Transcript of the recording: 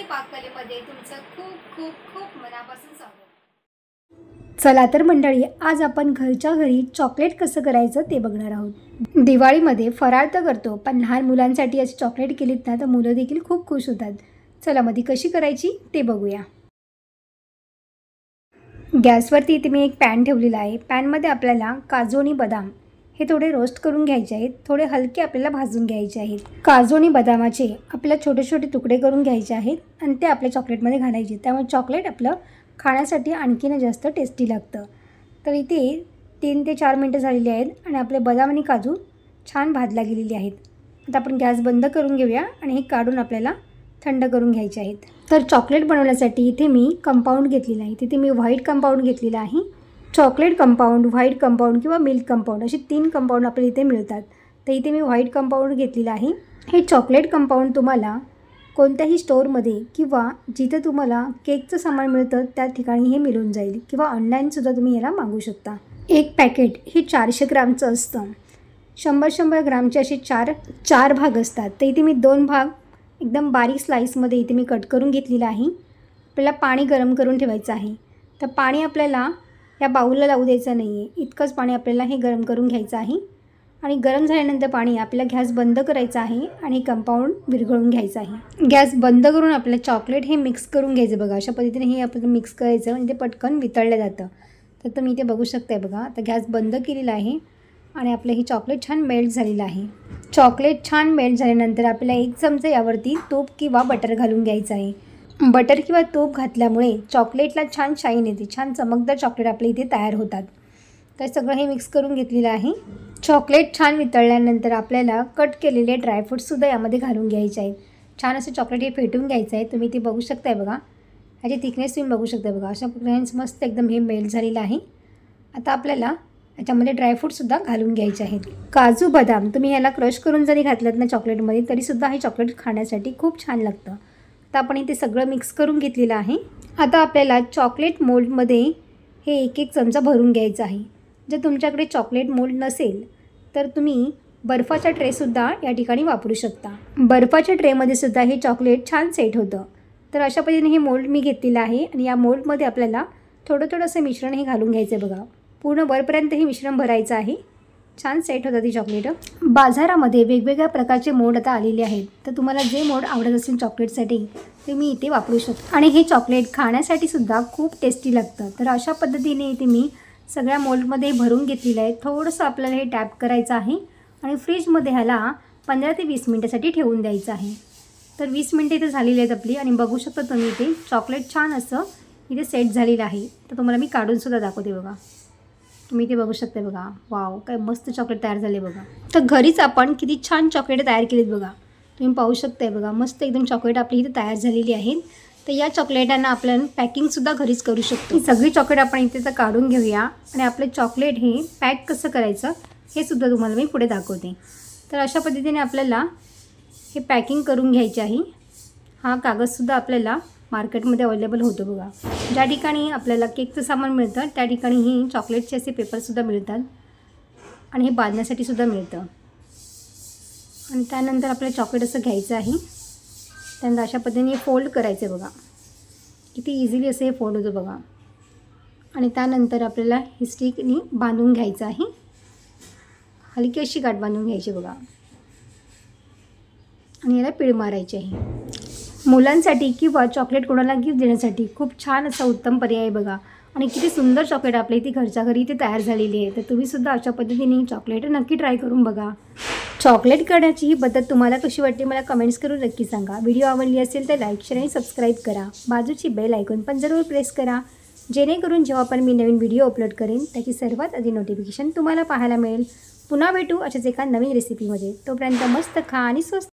पाककलेमध्ये तुमचं खूप खूप खूप मनापासून स्वागत। चला तर मंडळी, आज आपण घरच्या घरी चॉकलेट कसं करायचं ते बघणार आहोत। दिवाळीमध्ये फराळ तर करतो, पण लहान मुलांसाठी अशी चॉकलेट केलीत ना तर मुलं देखील खूप खुश होतात। चला मग ती कशी करायची ते बघूया। गॅसवरती इथे मी एक पॅन ठेवलेला आहे। पॅनमध्ये आपल्याला काजू आणि बदाम हे थोडे रोस्ट करून घ्यायचे आहेत, थोडे हलके आपल्याला भाजून घ्यायचे आहेत। काजू आणि बदामाचे आपल्याला छोटे छोटे तुकडे करून घ्यायचे आहेत आणि ते आपल्या चॉकलेटमध्ये घालायचे, त्यामुळे चॉकलेट आपलं खाण्यासाठी आणखीन जास्त टेस्टी लागतं। तर इथे 3 ते 4 मिनिटं झालेली आहेत आणि आपले बदाम आणि काजू छान भाजल्या गेलेली आहेत। आता आपण गॅस बंद करून घेऊया आणि हे काढून आपल्याला थंड करून घ्यायचे आहेत। तर चॉकलेट बनवण्यासाठी इथे मी कंपाऊंड घेतलेला आहे। तिथे मी व्हाईट कंपाऊंड घेतलेला आहे। चॉकलेट कंपाऊंड, व्हाईट कंपाऊंड किंवा मिल्क कंपाऊंड असे 3 कंपाऊंड आपल्याला इथे मिळतात। तर इथे मी व्हाईट कंपाऊंड घेतलेला आहे। हे चॉकलेट कंपाऊंड तुम्हाला कोणत्याही स्टोअरमध्ये किंवा जिथे तुम्हाला केकचं सामान मिळतं त्या ठिकाणी हे मिळून जाईल, किंवा ऑनलाईनसुद्धा तुम्ही याला मागू शकता। एक पॅकेट हे 400 ग्रामचं असतं। 100 ग्रामचे असे चार भाग असतात। तर इथे मी 2 भाग एकदम बारीक स्लाईसमध्ये इथे मी कट करून घेतलेला आहे। आपल्याला पाणी गरम करून ठेवायचं आहे। तर पाणी आपल्याला या बाऊलला लावू द्यायचं नाही आहे, इतकंच पाणी आपल्याला हे गरम करून घ्यायचं आहे। आणि गरम झाल्यानंतर पाणी आपल्याला गॅस बंद करायचा आहे आणि कंपाऊंड विरघळून घ्यायचं आहे। गॅस बंद करून आपल्याला चॉकलेट हे मिक्स करून घ्यायचं बघा। अशा पद्धतीने हे आपण मिक्स करायचं म्हणजे ते पटकन वितळलं जातं। तर तुम्ही इथे बघू शकताय बघा। आता गॅस बंद केलेला आहे आणि आपलं हे चॉकलेट छान मेल्ट झालेलं आहे। चॉकलेट छान मेल्ट झाल्यानंतर आपल्याला 1 चमचा यावरती तूप किंवा बटर घालून घ्यायचं आहे। बटर किंवा तूप घातल्यामुळे चॉकलेटला छान शाईन येते, छान चमकदार चॉकलेट आपल्या इथे तयार होतात। तर सगळं हे मिक्स करून घेतलेलं आहे। चॉकलेट छान वितळल्यानंतर आपल्याला कट केलेले ड्रायफ्रूट्ससुद्धा यामध्ये घालून घ्यायचे आहेत। छान असं चॉकलेट हे फेटून घ्यायचं आहे। तुम्ही ते बघू शकताय बघा, ह्याची थिकनेस तुम्ही बघू शकताय बघा। अशा प्रकारे मस्त एकदम हे मेल्ट झालेलं आहे। आता आपल्याला याच्यामध्ये ड्रायफ्रूटसुद्धा घालून घ्यायचे आहेत। काजू बदाम तुम्ही ह्याला क्रश करून जरी घातलं ना चॉकलेटमध्ये तरीसुद्धा हे चॉकलेट खाण्यासाठी खूप छान लागतं। आता आपण इथे सगळं मिक्स करून घेतलेलं आहे। आता आपल्याला चॉकलेट मोल्डमध्ये हे 1 चमचा भरून घ्यायचं आहे। जर तुमच्याकडे चॉकलेट मोल्ड नसेल तर तुम्ही बर्फाचा ट्रेसुद्धा या ठिकाणी वापरू शकता। बर्फाच्या ट्रेमध्ये सुद्धा हे चॉकलेट छान सेट होतं। तर अशा पद्धतीने हे मोल्ड मी घेतलेलं आहे आणि या मोल्डमध्ये आपल्याला थोडं असं मिश्रण हे घालून घ्यायचं आहे बघा। पूर्ण वरपर्यंत हे मिश्रण भरायचं आहे। छान सेट होतं ती चॉकलेट। बाजारामध्ये वेगवेगळ्या प्रकारचे मोल्ड आता आलेले आहेत, तर तुम्हाला जे मोल्ड आवडत असेल चॉकलेटसाठी ते मी इथे वापरू शकतो। आणि हे चॉकलेट खाण्यासाठी सुद्धा खूप टेस्टी लागतं। तर अशा पद्धतीने इथे मी सगळ्या मोल्डमध्ये भरून घेतलेलं आहे। थोडंसं आपल्याला हे टॅप करायचं आहे आणि फ्रीजमध्ये ह्याला 15 ते 20 मिनिटासाठी ठेवून द्यायचं आहे। तर 20 मिनिटं इथे झालेली आहेत आपली आणि बघू शकता तुम्ही इथे चॉकलेट छान असं इथे सेट झालेलं आहे। तर तुम्हाला मी काढूनसुद्धा दाखवते बघा। तुम्ही इथे बघू शकता बघा, वाव काय मस्त चॉकलेट तयार झाले बघा। तर घरीच आपण किती छान चॉकलेट तयार केलीत बघा। तुम्ही पाहू शकताय बघा, मस्त एकदम चॉकलेट आपली इथे तयार झालेली आहे। तर या चॉकलेटांना आपण पॅकिंगसुद्धा घरीच करू शकतो। सगळी चॉकलेट आपण इथे तर काढून घेऊया आणि आपले चॉकलेट हे पॅक कसं करायचं हे सुद्धा तुम्हाला मी पुढे दाखवते। तर अशा पद्धतीने आपल्याला हे पॅकिंग करून घ्यायचे आहे। हा कागदसुद्धा आपल्याला मार्केटमध्ये अवेलेबल होतो बघा। ज्या ठिकाणी आपल्याला केकचं सामान मिळतं त्या ठिकाणी ही चॉकलेटचे असे पेपरसुद्धा मिळतात आणि हे बांधण्यासाठी सुद्धा मिळतं। आणि त्यानंतर आपल्याला चॉकलेट असं घ्यायचं आहे, त्यानंतर अशा पद्धतीने फोल्ड करायचं बघा। किती इझिली असं हे फोल्ड होतं बघा। आणि त्यानंतर आपल्याला ही स्टिकनी बांधून घ्यायचं आहे। हलकी अशी गाठ बांधून घ्यायची बघा आणि याला पीळ मारायची आहे। मुलांसाठी किंवा चॉकलेट कोणाला गिफ्ट देण्यासाठी खूप छान असा उत्तम पर्याय आहे बघा। आणि किती सुंदर चॉकलेट आपल्या इथे घरच्या घरी इथे तयार झालेली आहे। तर तुम्हीसुद्धा अशा पद्धतीने चॉकलेट नक्की ट्राय करून बघा। चॉकलेट करण्याची ही पद्धत तुम्हाला कशी वाटते मला कमेंट्स करून नक्की सांगा। व्हिडिओ आवडली असेल तर लाईक, शेअर आणि सबस्क्राईब करा। बाजूची बेल आयकॉन पण जरूर प्रेस करा, जेणेकरून जेव्हा पण मी नवीन व्हिडिओ अपलोड करेन त्याची सर्वात आधी नोटिफिकेशन तुम्हाला पाहायला मिळेल। पुन्हा भेटू अशाच एका नवीन रेसिपीमध्ये। तोपर्यंत मस्त खा आणि स्वस्त